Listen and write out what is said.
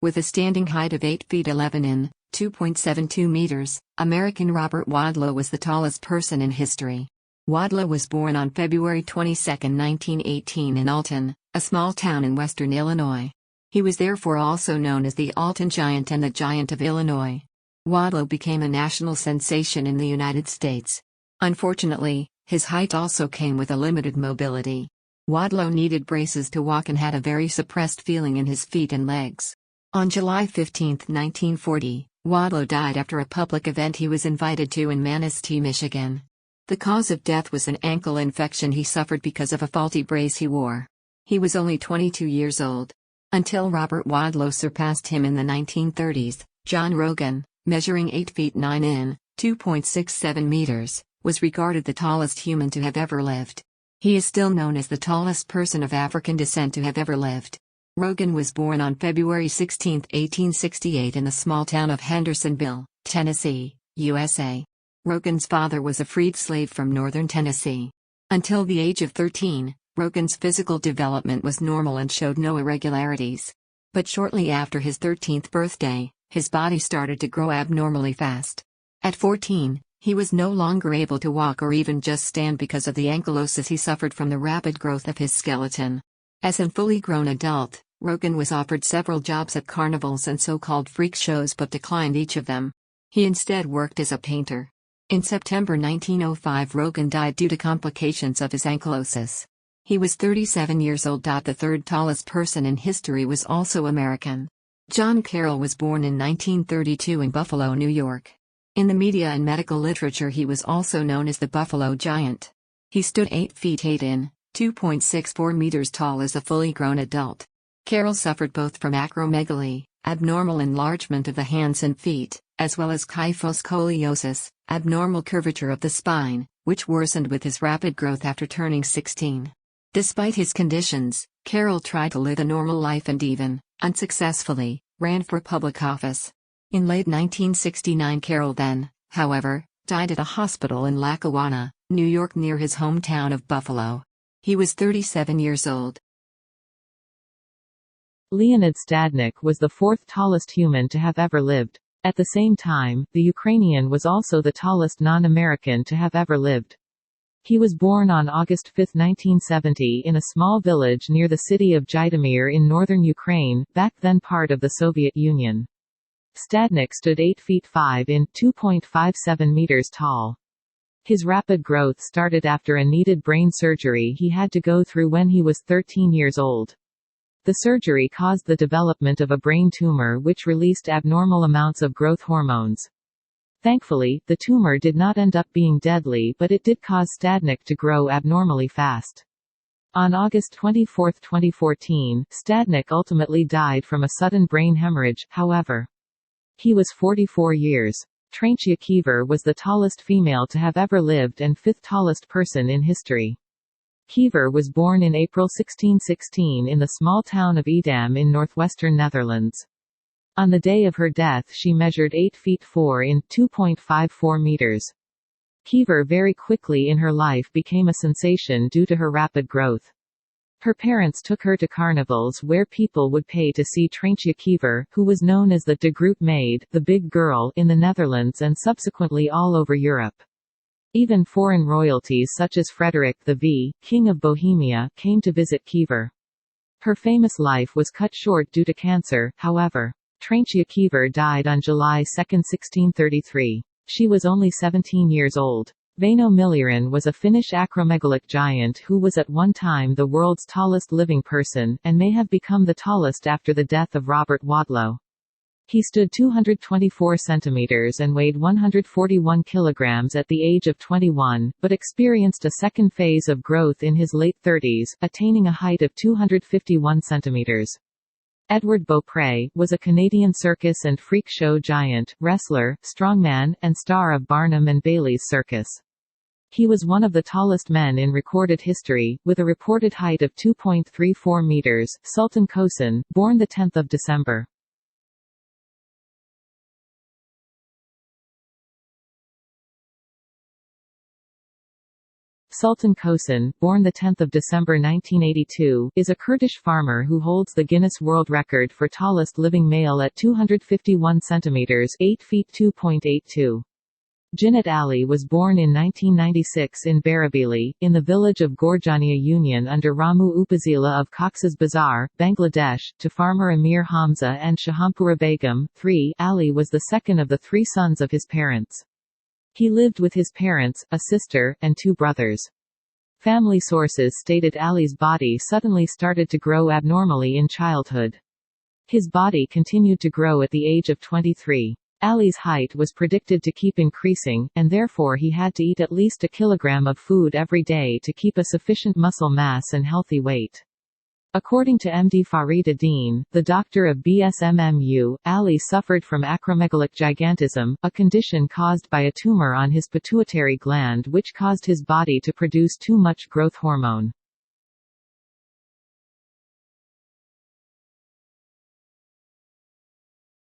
With a standing height of 8 feet 11 in, 2.72 meters, American Robert Wadlow was the tallest person in history. Wadlow was born on February 22, 1918 in Alton, a small town in western Illinois. He was therefore also known as the Alton Giant and the Giant of Illinois. Wadlow became a national sensation in the United States. Unfortunately, his height also came with a limited mobility. Wadlow needed braces to walk and had a very suppressed feeling in his feet and legs. On July 15, 1940, Wadlow died after a public event he was invited to in Manistee, Michigan. The cause of death was an ankle infection he suffered because of a faulty brace he wore. He was only 22 years old. Until Robert Wadlow surpassed him in the 1930s, John Rogan, measuring 8 feet 9 in, 2.67 meters, was regarded the tallest human to have ever lived. He is still known as the tallest person of African descent to have ever lived. Rogan was born on February 16, 1868 in the small town of Hendersonville, Tennessee, USA. Rogan's father was a freed slave from northern Tennessee. Until the age of 13, Rogan's physical development was normal and showed no irregularities. But shortly after his 13th birthday, his body started to grow abnormally fast. At 14, he was no longer able to walk or even just stand because of the ankylosis he suffered from the rapid growth of his skeleton. As a fully grown adult, Rogan was offered several jobs at carnivals and so-called freak shows but declined each of them. He instead worked as a painter. In September 1905, Rogan died due to complications of his ankylosis. He was 37 years old. The third tallest person in history was also American. John Carroll was born in 1932 in Buffalo, New York. In the media and medical literature he was also known as the Buffalo Giant. He stood 8 feet 8 in, 2.64 meters tall as a fully grown adult. Carroll suffered both from acromegaly, abnormal enlargement of the hands and feet, as well as kyphoscoliosis, abnormal curvature of the spine, which worsened with his rapid growth after turning 16. Despite his conditions, Carroll tried to live a normal life and even, unsuccessfully, ran for public office. In late 1969 Carroll then, however, died at a hospital in Lackawanna, New York near his hometown of Buffalo. He was 37 years old. Leonid Stadnik was the fourth tallest human to have ever lived. At the same time, the Ukrainian was also the tallest non-American to have ever lived. He was born on August 5, 1970 in a small village near the city of Zhytomyr in northern Ukraine, back then part of the Soviet Union. Stadnik stood 8 feet 5 in, 2.57 meters tall. His rapid growth started after a needed brain surgery he had to go through when he was 13 years old. The surgery caused the development of a brain tumor which released abnormal amounts of growth hormones. Thankfully, the tumor did not end up being deadly, but it did cause Stadnik to grow abnormally fast. On August 24, 2014, Stadnik ultimately died from a sudden brain hemorrhage, however. He was 44 years. Trantia Kiever was the tallest female to have ever lived and fifth tallest person in history. Kiever was born in April 1616 in the small town of Edam in northwestern Netherlands. On the day of her death she measured 8 feet 4 in, 2.54 meters. Kiever very quickly in her life became a sensation due to her rapid growth. Her parents took her to carnivals where people would pay to see Trantia Kiever, who was known as the De Groot Maid, the Big Girl, in the Netherlands and subsequently all over Europe. Even foreign royalties such as Frederick V, King of Bohemia, came to visit Kiever. Her famous life was cut short due to cancer, however. Trantia Kiever died on July 2, 1633. She was only 17 years old. Väinö Milliren was a Finnish acromegalic giant who was at one time the world's tallest living person, and may have become the tallest after the death of Robert Wadlow. He stood 224 centimeters and weighed 141 kilograms at the age of 21, but experienced a second phase of growth in his late 30s, attaining a height of 251 centimeters. Edward Beaupre was a Canadian circus and freak show giant, wrestler, strongman, and star of Barnum and Bailey's Circus. He was one of the tallest men in recorded history, with a reported height of 2.34 meters. Sultan Kosun, born 10 December. Sultan Kosun, born 10 December 1982, is a Kurdish farmer who holds the Guinness World Record for tallest living male at 251 centimeters (8 feet 2.82). Jinnat Ali was born in 1996 in Bareilly, in the village of Gorjania Union under Ramu Upazila of Cox's Bazar, Bangladesh, to farmer Amir Hamza and Shahampura Begum. Ali was the second of the 3 sons of his parents. He lived with his parents, a sister, and 2 brothers. Family sources stated Ali's body suddenly started to grow abnormally in childhood. His body continued to grow at the age of 23. Ali's height was predicted to keep increasing, and therefore he had to eat at least a kilogram of food every day to keep a sufficient muscle mass and healthy weight. According to MD Farid Adin, the doctor of BSMMU, Ali suffered from acromegalic gigantism, a condition caused by a tumor on his pituitary gland which caused his body to produce too much growth hormone.